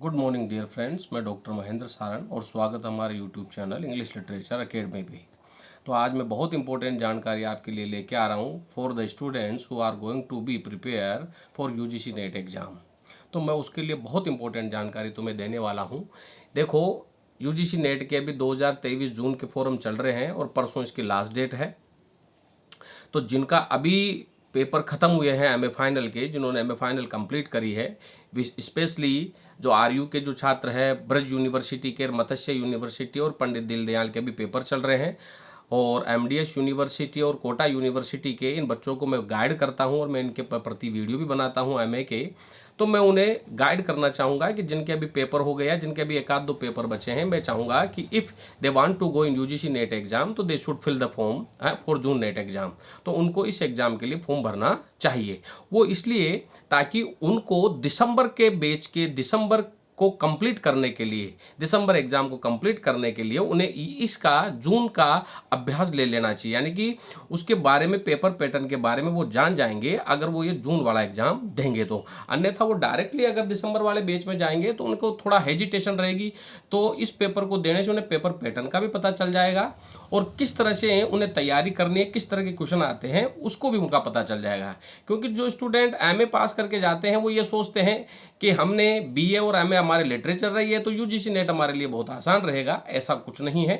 Good morning dear friends, मैं doctor Mahendra Saran और स्वागत है हमारे YouTube channel English literature academy पे। तो आज मैं बहुत इंपॉर्टेंट जानकारी आपके लिए लेके आ रहा हूँ for the students who are going to be prepare for UGC NET exam. तो मैं उसके लिए बहुत इंपॉर्टेंट जानकारी तुम्हें देने वाला हूँ। देखो, यूजीसी नेट के अभी 2023 जून के फॉर्म चल रहे हैं और परसों इसकी लास्ट डेट है। तो जिनका अभी पेपर ख़त्म हुए हैं एमए फाइनल के, जिन्होंने एमए फाइनल कंप्लीट करी है, स्पेशली जो आरयू के जो छात्र हैं, ब्रज यूनिवर्सिटी के, मत्स्य यूनिवर्सिटी और पंडित दीनदयाल के भी पेपर चल रहे हैं, और एमडीएस यूनिवर्सिटी और कोटा यूनिवर्सिटी के इन बच्चों को मैं गाइड करता हूं और मैं इनके प्रति वीडियो भी बनाता हूं एमए के। तो मैं उन्हें गाइड करना चाहूँगा कि जिनके अभी पेपर हो गया, जिनके अभी एक आध दो पेपर बचे हैं, मैं चाहूँगा कि if they want to go in UGC NET exam तो they should fill the form for June NET exam. तो उनको इस एग्ज़ाम के लिए फॉर्म भरना चाहिए। वो इसलिए ताकि उनको दिसंबर के बैच के दिसंबर को कंप्लीट करने के लिए, दिसंबर एग्जाम को कंप्लीट करने के लिए उन्हें इसका जून का अभ्यास ले लेना चाहिए, यानी कि उसके बारे में, पेपर पैटर्न के बारे में वो जान जाएंगे अगर वो ये जून वाला एग्जाम देंगे तो। अन्यथा वो डायरेक्टली अगर दिसंबर वाले बैच में जाएंगे तो उनको थोड़ा हेजिटेशन रहेगी। तो इस पेपर को देने से उन्हें पेपर पैटर्न का भी पता चल जाएगा और किस तरह से उन्हें तैयारी करनी है, किस तरह के क्वेश्चन आते हैं उसको भी उनका पता चल जाएगा। क्योंकि जो स्टूडेंट एमए पास करके जाते हैं वो ये सोचते हैं कि हमने बीए और एमए हमारे लिटरेचर रही है तो यूजीसी नेट हमारे लिए बहुत आसान रहेगा। ऐसा कुछ नहीं है।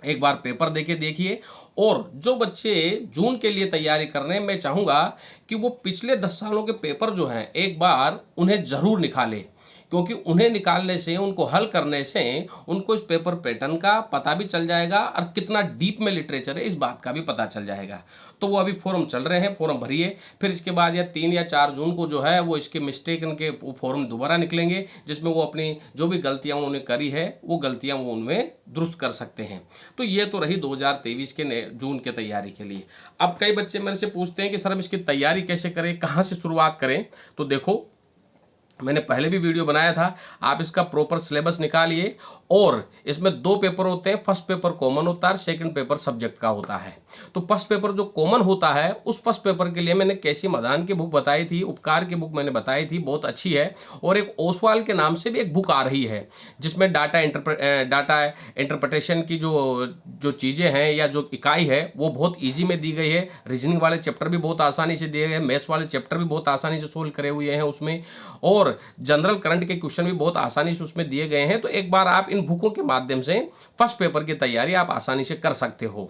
एक बार पेपर देके देखिए। और जो बच्चे जून के लिए तैयारी कर रहे हैं, मैं चाहूँगा कि वो पिछले 10 सालों के पेपर जो हैं एक बार उन्हें ज़रूर निकालें, क्योंकि उन्हें निकालने से, उनको हल करने से उनको इस पेपर पैटर्न का पता भी चल जाएगा और कितना डीप में लिटरेचर है इस बात का भी पता चल जाएगा। तो वो अभी फॉर्म चल रहे हैं, फॉर्म भरिए। फिर इसके बाद या 3 या 4 जून को जो है वो इसके मिस्टेक के फॉर्म दोबारा निकलेंगे, जिसमें वो अपनी जो भी गलतियां उन्होंने करी है वो गलतियां वो उनमें दुरुस्त कर सकते हैं। तो ये तो रही 2023 के जून के तैयारी के लिए। अब कई बच्चे मेरे से पूछते हैं कि सर हम इसकी तैयारी कैसे करें, कहाँ से शुरुआत करें। तो देखो, मैंने पहले भी वीडियो बनाया था। आप इसका प्रॉपर सिलेबस निकालिए और इसमें 2 पेपर होते हैं। फर्स्ट पेपर कॉमन होता है, सेकंड पेपर सब्जेक्ट का होता है। तो फर्स्ट पेपर जो कॉमन होता है, उस फर्स्ट पेपर के लिए मैंने कैसी मदान की बुक बताई थी, उपकार की बुक मैंने बताई थी, बहुत अच्छी है। और एक ओसवाल के नाम से भी एक बुक आ रही है जिसमें डाटा इंटरप्रिटेशन की जो जो चीज़ें हैं या जो इकाई है वो बहुत ईजी में दी गई है। रीजनिंग वाले चैप्टर भी बहुत आसानी से दिए गए, मैथ्स वाले चैप्टर भी बहुत आसानी से सोल्व करे हुए हैं उसमें, और जनरल करंट के क्वेश्चन भी बहुत आसानी से उसमें दिए गए हैं। तो एक बार आप इन बुकों के माध्यम से फर्स्ट पेपर की तैयारी आप आसानी से कर सकते हो।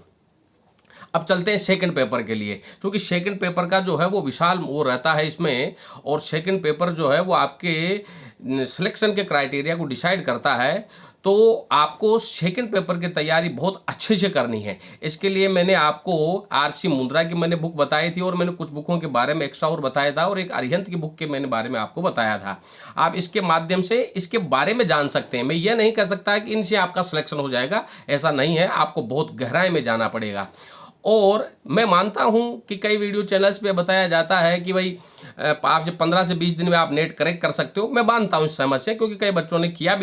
अब चलते हैं सेकंड पेपर के लिए, क्योंकि सेकंड पेपर का जो है वो विशाल वो रहता है इसमें, और सेकंड पेपर जो है वो आपके सिलेक्शन के क्राइटेरिया को डिसाइड करता है। तो आपको सेकंड पेपर की तैयारी बहुत अच्छे से करनी है। इसके लिए मैंने आपको आरसी मुंद्रा की मैंने बुक बताई थी, और मैंने कुछ बुकों के बारे में एक्स्ट्रा और बताया था, और एक अरिहंत की बुक के मैंने बारे में आपको बताया था। आप इसके माध्यम से इसके बारे में जान सकते हैं। मैं ये नहीं कह सकता कि इनसे आपका सिलेक्शन हो जाएगा, ऐसा नहीं है। आपको बहुत गहराई में जाना पड़ेगा। और मैं मानता हूं कि कई वीडियो चैनल्स पे बताया जाता है कि भाई आप जब 15 से 20 दिन में आप नेट करेक्ट कर सकते हो। मैं मानता हूं इस समझ से, क्योंकि कई बच्चों ने किया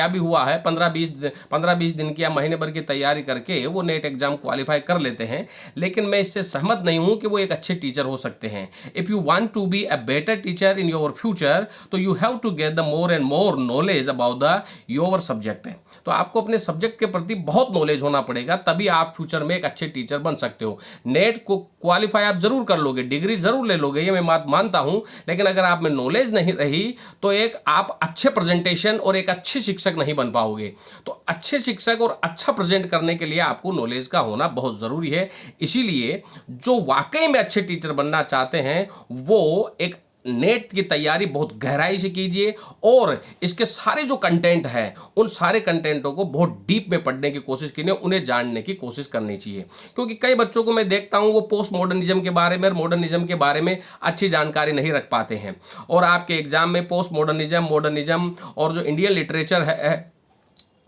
भी हुआ है। 15-20 दिन की या महीने भर की तैयारी करके वो नेट एग्जाम क्वालिफाई कर लेते हैं। लेकिन मैं इससे सहमत नहीं हूं कि वो एक अच्छे टीचर हो सकते हैं। If you want to be a better teacher in your future, तो you have to get the more and more knowledge about the your subject. तो आपको अपने सब्जेक्ट के प्रति बहुत नॉलेज होना पड़ेगा, तभी आप फ्यूचर में एक अच्छे टीचर बन सकते हो। नेट को क्वालिफाई आप जरूर कर लोगे, डिग्री जरूर ले लोगे, ये मैं बात मानता हूं। लेकिन अगर आप में नॉलेज नहीं रही तो एक आप अच्छे प्रेजेंटेशन और एक अच्छे शिक्षक नहीं बन पाओगे। तो अच्छे शिक्षक और अच्छा प्रेजेंट करने के लिए आपको नॉलेज का होना बहुत जरूरी है। इसीलिए जो वाकई में अच्छे टीचर बनना चाहते हैं वो एक नेट की तैयारी बहुत गहराई से कीजिए, और इसके सारे जो कंटेंट है उन सारे कंटेंटों को बहुत डीप में पढ़ने की कोशिश कीजिए, उन्हें जानने की कोशिश करनी चाहिए। क्योंकि कई बच्चों को मैं देखता हूं वो पोस्ट मॉडर्निज्म के बारे में और मॉडर्निज्म के बारे में अच्छी जानकारी नहीं रख पाते हैं, और आपके एग्जाम में पोस्ट मॉडर्निज्म, मॉडर्निज्म और जो इंडियन लिटरेचर है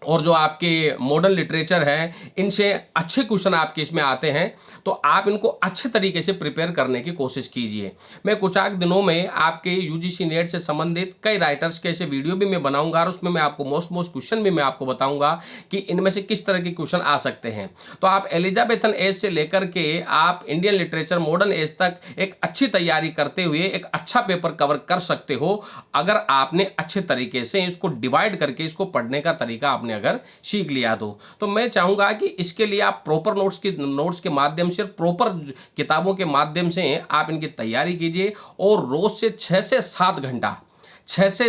और जो आपके मॉडर्न लिटरेचर है, इनसे अच्छे क्वेश्चन आपके इसमें आते हैं, तो आप इनको अच्छे तरीके से प्रिपेयर करने की कोशिश कीजिए। मैं कुछ एक दिनों में आपके यूजीसी नेट से संबंधित कई राइटर्स के ऐसे वीडियो भी मैं बनाऊंगा और उसमें मैं आपको मोस्ट क्वेश्चन भी मैं आपको बताऊंगा कि इनमें से किस तरह के क्वेश्चन आ सकते हैं। तो आप एलिजाबेथन एज से लेकर के आप इंडियन लिटरेचर मॉडर्न एज तक एक अच्छी तैयारी करते हुए एक अच्छा पेपर कवर कर सकते हो, अगर आपने अच्छे तरीके से इसको डिवाइड करके इसको पढ़ने का तरीका आपने अगर सीख लिया तो मैं चाहूंगा कि इसके लिए आप प्रॉपर नोट्स के माध्यम से, प्रॉपर किताबों के माध्यम से आप इनकी तैयारी कीजिए और रोज से 6 से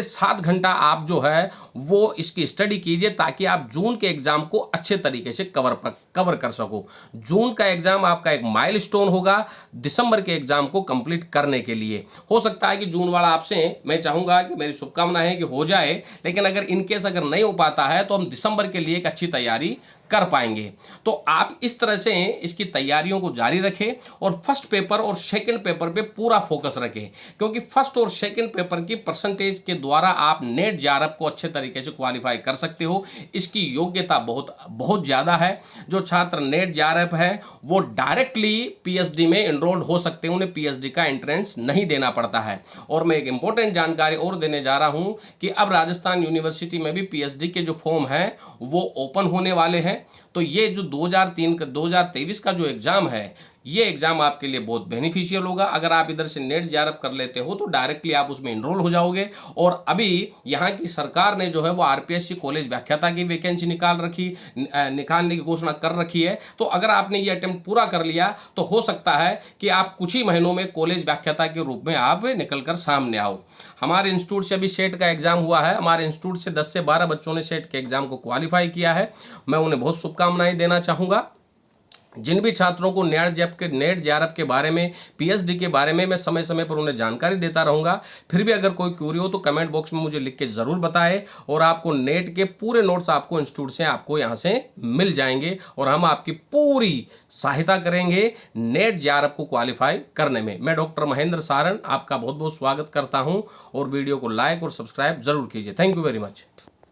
7 घंटा आप जो है वो इसकी स्टडी कीजिए, ताकि आप जून के एग्जाम को अच्छे तरीके से कवर कर सको। जून का एग्जाम आपका एक माइलस्टोन होगा दिसंबर के एग्जाम को कंप्लीट करने के लिए। हो सकता है कि जून वाला आपसे, मैं चाहूंगा कि मेरी शुभकामना है कि हो जाए, लेकिन अगर इनकेस अगर नहीं हो पाता है तो हम दिसंबर के लिए एक अच्छी तैयारी कर पाएंगे। तो आप इस तरह से इसकी तैयारियों को जारी रखें और फर्स्ट पेपर और सेकंड पेपर पे पूरा फोकस रखें, क्योंकि फर्स्ट और सेकंड पेपर की परसेंटेज के द्वारा आप नेट जेआरएफ को अच्छे तरीके से क्वालिफाई कर सकते हो। इसकी योग्यता बहुत ज़्यादा है। जो छात्र नेट जेआरएफ है वो डायरेक्टली पीएचडी में एनरोल्ड हो सकते हैं, उन्हें पीएचडी का एंट्रेंस नहीं देना पड़ता है। और मैं एक इंपॉर्टेंट जानकारी और देने जा रहा हूं कि अब राजस्थान यूनिवर्सिटी में भी पीएचडी के जो फॉर्म है वो ओपन होने वाले हैं। तो ये जो 2023 का जो एग्जाम है, ये एग्जाम आपके लिए बहुत बेनिफिशियल होगा। अगर आप इधर से नेट जेआरएफ कर लेते हो तो डायरेक्टली आप उसमें एनरोल हो जाओगे। और अभी यहाँ की सरकार ने जो है वो आरपीएससी कॉलेज व्याख्याता की वैकेंसी निकालने की घोषणा कर रखी है। तो अगर आपने ये अटेम्प्ट पूरा कर लिया तो हो सकता है कि आप कुछ ही महीनों में कॉलेज व्याख्याता के रूप में आप निकल कर सामने आओ। हमारे इंस्टीट्यूट से अभी सेट का एग्जाम हुआ है। हमारे इंस्टीट्यूट से 10 से 12 बच्चों ने सेट के एग्जाम को क्वालिफाई किया है। मैं उन्हें बहुत शुभकामनाएं देना चाहूँगा। जिन भी छात्रों को नेट जेआरएफ के बारे में, पीएचडी के बारे में मैं समय समय पर उन्हें जानकारी देता रहूँगा। फिर भी अगर कोई क्यूरी हो तो कमेंट बॉक्स में मुझे लिख के ज़रूर बताएं, और आपको नेट के पूरे नोट्स आपको इंस्टीट्यूट से आपको यहाँ से मिल जाएंगे और हम आपकी पूरी सहायता करेंगे नेट जेआरएफ को क्वालिफाई करने में। मैं डॉक्टर महेंद्र सारण आपका बहुत बहुत स्वागत करता हूँ, और वीडियो को लाइक और सब्सक्राइब जरूर कीजिए। Thank you very much.